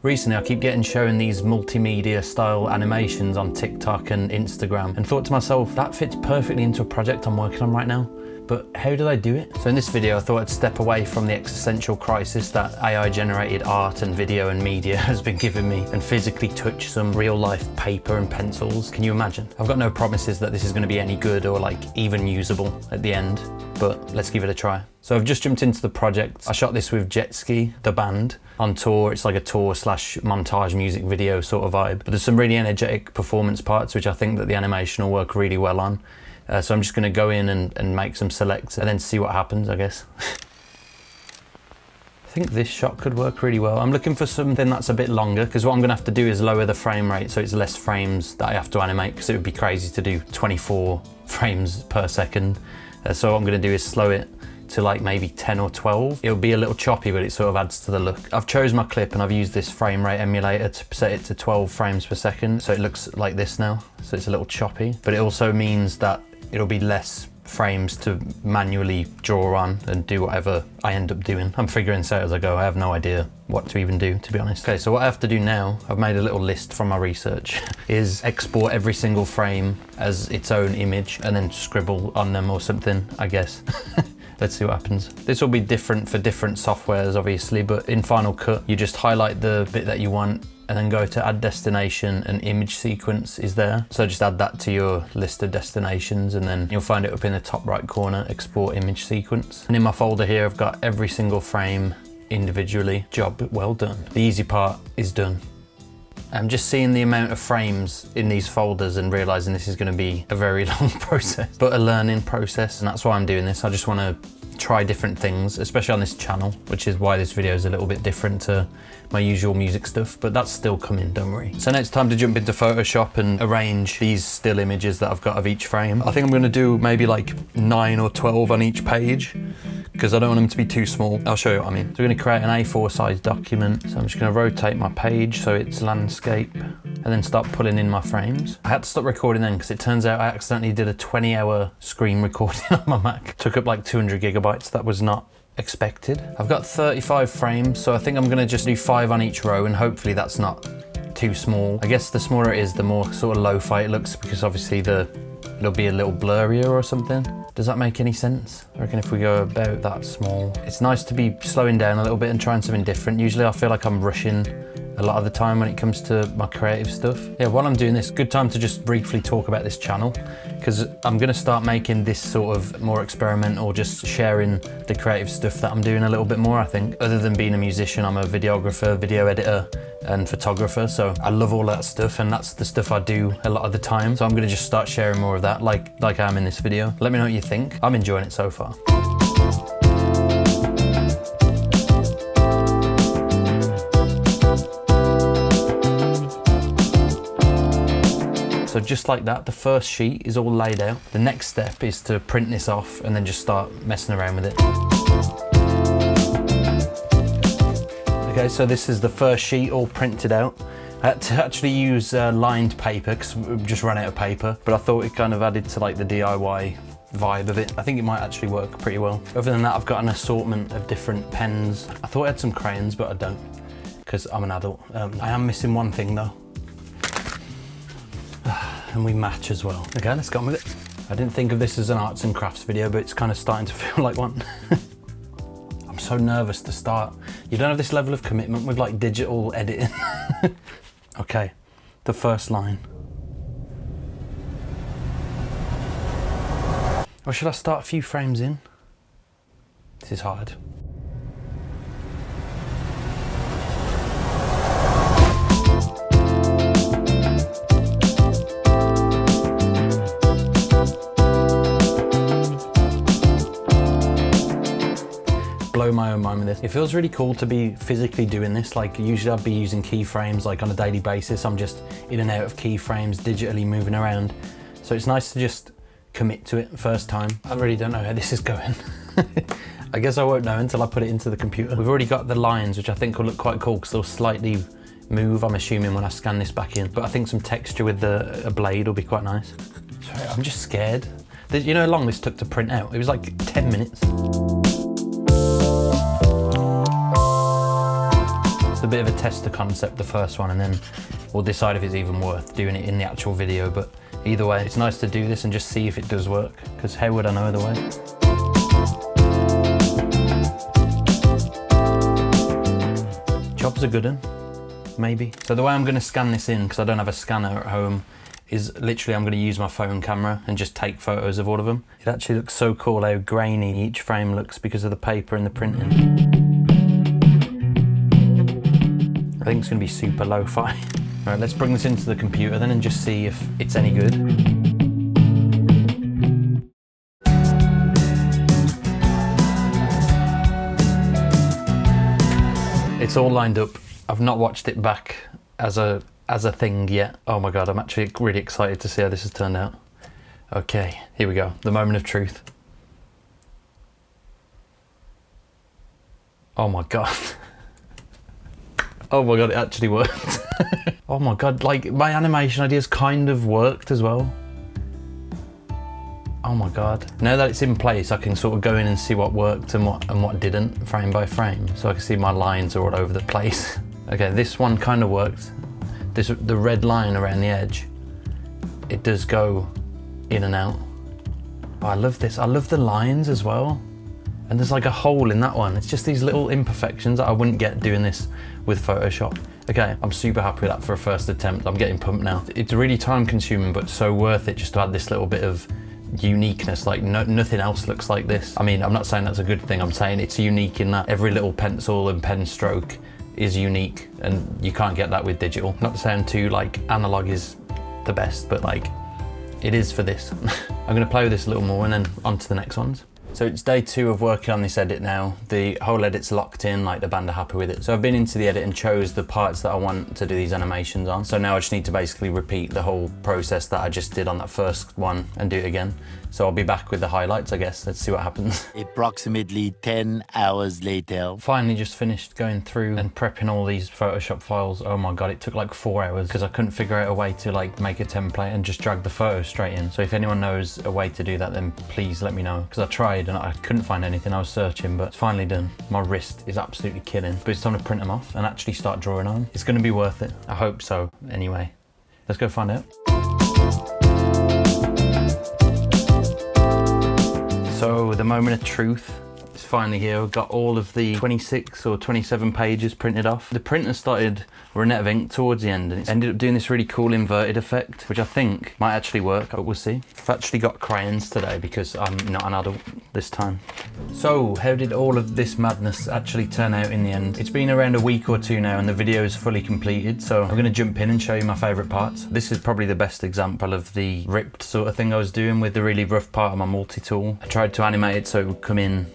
Recently I keep getting shown these multimedia style animations on TikTok and Instagram and thought to myself, that fits perfectly into a project I'm working on right now. But how did I do it? So in this video I thought I'd step away from the existential crisis that AI generated art and video and media has been giving me and physically touch some real life paper and pencils. Can you imagine? I've got no promises that this is going to be any good or like even usable at the end, but let's give it a try. So I've just jumped into the project. I shot this with Jet Ski, the band, on tour. It's like a tour slash montage music video sort of vibe. But there's some really energetic performance parts which I think that the animation will work really well on. So I'm just going to go in and make some selects and then see what happens, I guess. I think this shot could work really well. I'm looking for something that's a bit longer because what I'm going to have to do is lower the frame rate so it's less frames that I have to animate, because it would be crazy to do 24 frames per second. So what I'm going to do is slow it to like maybe 10 or 12. It'll be a little choppy, but it sort of adds to the look. I've chose my clip and I've used this frame rate emulator to set it to 12 frames per second. So it looks like this now. So it's a little choppy, but it also means that it'll be less frames to manually draw on and do whatever I end up doing. I'm figuring this out as I go. I have no idea what to even do, to be honest. Okay, so what I have to do now, I've made a little list from my research, is export every single frame as its own image and then scribble on them or something, I guess. Let's see what happens. This will be different for different softwares, obviously, but in Final Cut, you just highlight the bit that you want and then go to add destination, and image sequence is there. So just add that to your list of destinations and then you'll find it up in the top right corner, export image sequence. And in my folder here, I've got every single frame individually. Job well done. The easy part is done. I'm just seeing the amount of frames in these folders and realizing this is going to be a very long process, but a learning process. And that's why I'm doing this. I just want to try different things, especially on this channel, which is why this video is a little bit different to my usual music stuff, but that's still coming, don't worry. So now it's time to jump into Photoshop and arrange these still images that I've got of each frame. I think I'm going to do maybe like 9 or 12 on each page because I don't want them to be too small. I'll show you what I mean. So we're going to create an A4 size document. So I'm just going to rotate my page so it's landscape and then start pulling in my frames. I had to stop recording then because it turns out I accidentally did a 20-hour screen recording on my Mac. Took up like 200 gigabytes. That was not expected. I've got 35 frames, so I think I'm going to just do 5 on each row and hopefully that's not too small. I guess the smaller it is, the more sort of lo-fi it looks, because obviously it'll be a little blurrier or something. Does that make any sense? I reckon if we go about that small. It's nice to be slowing down a little bit and trying something different. Usually I feel like I'm rushing a lot of the time when it comes to my creative stuff. Yeah, while I'm doing this, good time to just briefly talk about this channel, because I'm gonna start making this sort of more experimental, just sharing the creative stuff that I'm doing a little bit more, I think. Other than being a musician, I'm a videographer, video editor, and photographer, so I love all that stuff and that's the stuff I do a lot of the time. So I'm gonna just start sharing more of that like I am in this video. Let me know what you think. I'm enjoying it so far. So just like that, the first sheet is all laid out. The next step is to print this off and then just start messing around with it. Okay, so this is the first sheet all printed out. I had to actually use lined paper because we just ran out of paper, but I thought it kind of added to like the DIY vibe of it. I think it might actually work pretty well. Other than that, I've got an assortment of different pens. I thought I had some crayons, but I don't because I'm an adult. I am missing one thing though. And we match as well. Okay, let's go on with it. I didn't think of this as an arts and crafts video, but it's kind of starting to feel like one. I'm so nervous to start. You don't have this level of commitment with like digital editing. Okay, the first line. Or should I start a few frames in? This is hard. Blow my own mind with this. It feels really cool to be physically doing this. Like usually I'd be using keyframes like on a daily basis. I'm just in and out of keyframes, digitally moving around. So it's nice to just commit to it first time. I really don't know how this is going. I guess I won't know until I put it into the computer. We've already got the lines, which I think will look quite cool because they'll slightly move, I'm assuming, when I scan this back in. But I think some texture with a blade will be quite nice. Sorry, I'm just scared. You know how long this took to print out? It was like 10 minutes. a bit of a tester concept, the first one, and then we'll decide if it's even worth doing it in the actual video. But either way, it's nice to do this and just see if it does work, because how would I know other way? Job's a good one, maybe. So the way I'm going to scan this in, because I don't have a scanner at home, is literally I'm going to use my phone camera and just take photos of all of them. It actually looks so cool how grainy each frame looks because of the paper and the printing. I think it's going to be super lo-fi. Right, let's bring this into the computer then and just see if it's any good. It's all lined up. I've not watched it back as a thing yet. Oh my God, I'm actually really excited to see how this has turned out. Okay, here we go. The moment of truth. Oh my God. Oh my God, it actually worked. Oh my God, like my animation ideas kind of worked as well. Oh my God. Now that it's in place, I can sort of go in and see what worked and what didn't, frame by frame. So I can see my lines are all over the place. Okay, this one kind of worked. The red line around the edge, it does go in and out. Oh, I love this. I love the lines as well. And there's like a hole in that one. It's just these little imperfections that I wouldn't get doing this with Photoshop. Okay, I'm super happy with that for a first attempt. I'm getting pumped now. It's really time consuming, but so worth it just to add this little bit of uniqueness. Like nothing else looks like this. I mean, I'm not saying that's a good thing. I'm saying it's unique in that every little pencil and pen stroke is unique, and you can't get that with digital. Not to sound too like analog is the best, but like it is for this. I'm gonna play with this a little more and then on to the next ones. So it's day 2 of working on this edit now. The whole edit's locked in, like the band are happy with it. So I've been into the edit and chose the parts that I want to do these animations on. So now I just need to basically repeat the whole process that I just did on that first one and do it again. So I'll be back with the highlights, I guess. Let's see what happens. Approximately 10 hours later. Finally just finished going through and prepping all these Photoshop files. Oh my God, it took like 4 hours because I couldn't figure out a way to like make a template and just drag the photos straight in. So if anyone knows a way to do that, then please let me know, because I tried and I couldn't find anything. I was searching, but it's finally done. My wrist is absolutely killing, but it's time to print them off and actually start drawing on. It's going to be worth it. I hope so. Anyway, let's go find out. So the moment of truth is finally here. I've got all of the 26 or 27 pages printed off. The printer started running out of ink towards the end, and it ended up doing this really cool inverted effect, which I think might actually work, but we'll see. I've actually got crayons today because I'm not an adult this time. So how did all of this madness actually turn out in the end? It's been around a week or 2 now and the video is fully completed, so I'm going to jump in and show you my favourite parts. This is probably the best example of the ripped sort of thing I was doing with the really rough part of my multi-tool. I tried to animate it so it would come in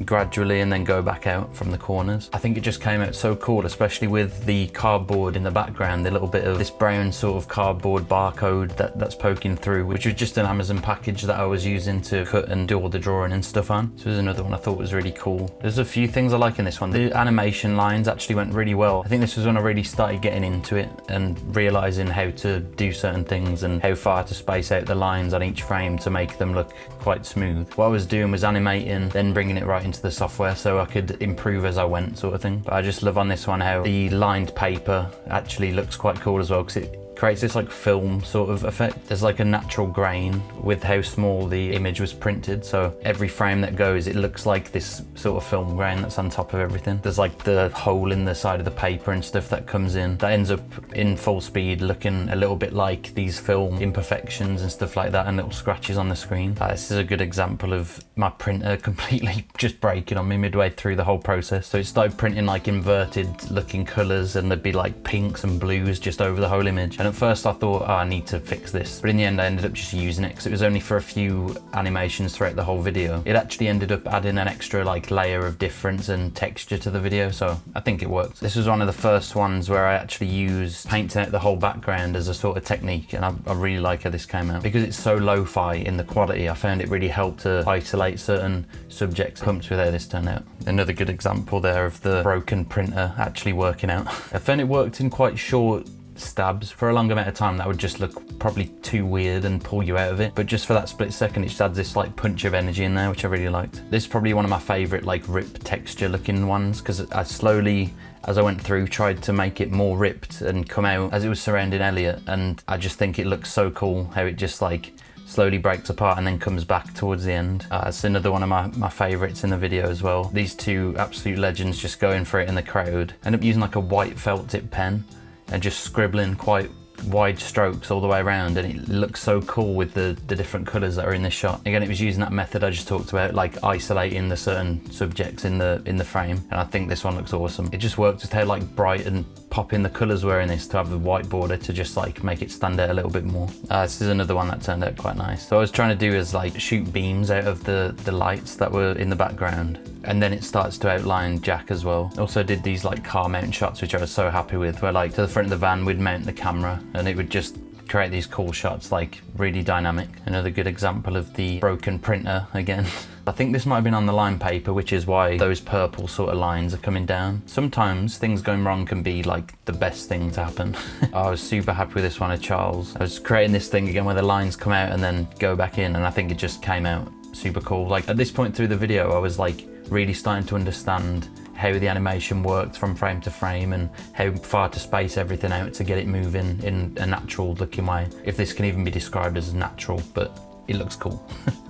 gradually and then go back out from the corners. I think it just came out so cool, especially with the cardboard in the background, the little bit of this brown sort of cardboard barcode that's poking through, which was just an Amazon package that I was using to cut and do all the drawing and stuff on. So there's another one I thought was really cool. There's a few things I like in this one. The animation lines actually went really well. I think this was when I really started getting into it and realizing how to do certain things and how far to space out the lines on each frame to make them look quite smooth. What I was doing was animating, then bringing it right into the software so I could improve as I went, sort of thing. But I just love on this one how the lined paper actually looks quite cool as well, because it creates this like film sort of effect. There's like a natural grain with how small the image was printed, so every frame that goes it looks like this sort of film grain that's on top of everything. There's like the hole in the side of the paper and stuff that comes in that ends up in full speed looking a little bit like these film imperfections and stuff like that, and little scratches on the screen. This is a good example of my printer completely just breaking on me midway through the whole process. So it started printing like inverted looking colours, and there'd be like pinks and blues just over the whole image. And at first I thought, oh, I need to fix this, but in the end I ended up just using it because it was only for a few animations throughout the whole video. It actually ended up adding an extra like layer of difference and texture to the video, so I think it worked. This was one of the first ones where I actually used painting out the whole background as a sort of technique, and I really like how this came out. Because it's so lo-fi in the quality, I found it really helped to isolate certain subjects. Pumped with how this turned out. Another good example there of the broken printer actually working out. I found it worked in quite short stabs. For a long amount of time that would just look probably too weird and pull you out of it, but just for that split second it just adds this like punch of energy in there, which I really liked. This is probably one of my favorite like rip texture looking ones, because I slowly, as I went through, tried to make it more ripped and come out as it was surrounding Elliot, and I just think it looks so cool how it just like slowly breaks apart and then comes back towards the end. It's another one of my favorites in the video as well. These two absolute legends just going for it in the crowd. End up using like a white felt tip pen and just scribbling quite wide strokes all the way around, and it looks so cool with the different colours that are in this shot. Again, it was using that method I just talked about, like isolating the certain subjects in the frame, and I think this one looks awesome. It just worked with how like bright and popping the colours were in this, to have the white border to just like make it stand out a little bit more. This is another one that turned out quite nice. So I was trying to do is like shoot beams out of the lights that were in the background, and then it starts to outline Jack as well. Also did these like car mount shots, which I was so happy with, where like to the front of the van we'd mount the camera and it would just create these cool shots, like really dynamic. Another good example of the broken printer again. I think this might have been on the line paper, which is why those purple sort of lines are coming down. Sometimes things going wrong can be like the best thing to happen. I was super happy with this one of Charles. I was creating this thing again where the lines come out and then go back in, and I think it just came out super cool. Like at this point through the video I was like really starting to understand how the animation worked from frame to frame and how far to space everything out to get it moving in a natural looking way. If this can even be described as natural, but it looks cool.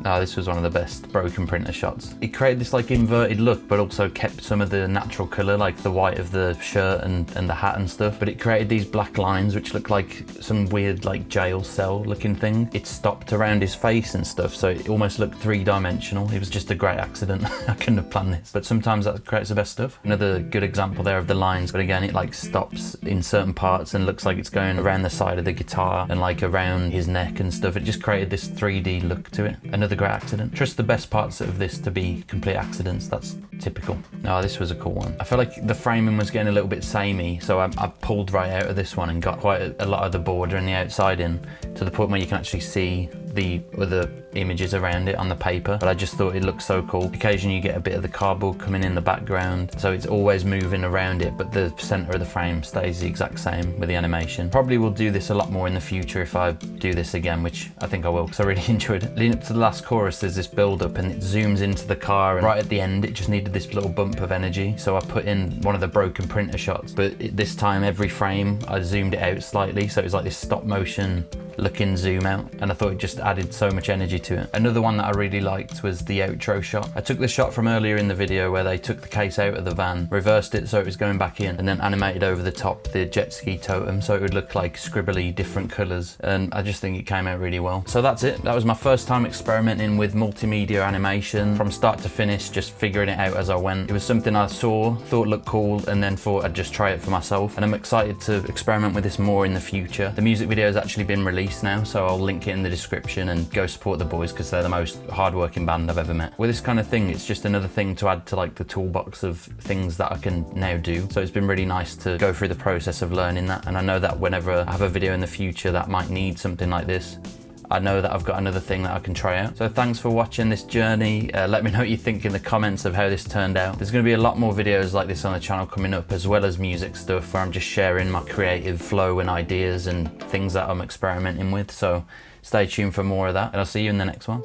This was one of the best broken printer shots. It created this like inverted look, but also kept some of the natural colour, like the white of the shirt and the hat and stuff. But it created these black lines, which looked like some weird like jail cell looking thing. It stopped around his face and stuff, so it almost looked three-dimensional. It was just a great accident. I couldn't have planned this, but sometimes that creates the best stuff. Another good example there of the lines, but again, it like stops in certain parts and looks like it's going around the side of the guitar and like around his neck and stuff. It just created this 3D look to it. Another great accident. Trust the best parts of this to be complete accidents. That's typical. This was a cool one. I feel like the framing was getting a little bit samey, so I pulled right out of this one and got quite a lot of the border and the outside in, to the point where you can actually see the other images around it on the paper, but I just thought it looked so cool. Occasionally you get a bit of the cardboard coming in the background, so it's always moving around it, but the center of the frame stays the exact same with the animation. Probably will do this a lot more in the future if I do this again, which I think I will, because I really enjoyed it. Leading up to the last chorus, there's this build up and it zooms into the car, and right at the end it just needed this little bump of energy, so I put in one of the broken printer shots, but this time every frame I zoomed it out slightly, so it was like this stop motion looking zoom out, and I thought it just added so much energy to it. Another one that I really liked was the outro shot. I took the shot from earlier in the video where they took the case out of the van, reversed it so it was going back in, and then animated over the top the jet ski totem so it would look like scribbly different colours, and I just think it came out really well. So that's it. That was my first time experimenting with multimedia animation from start to finish, just figuring it out as I went. It was something I saw, thought looked cool, and then thought I'd just try it for myself, and I'm excited to experiment with this more in the future. The music video has actually been released now, so I'll link it in the description, and go support the boys because they're the most hardworking band I've ever met. With this kind of thing, it's just another thing to add to like the toolbox of things that I can now do. So it's been really nice to go through the process of learning that, and I know that whenever I have a video in the future that might need something like this, I know that I've got another thing that I can try out. So thanks for watching this journey. Let me know what you think in the comments of how this turned out. There's going to be a lot more videos like this on the channel coming up, as well as music stuff where I'm just sharing my creative flow and ideas and things that I'm experimenting with. So stay tuned for more of that, and I'll see you in the next one.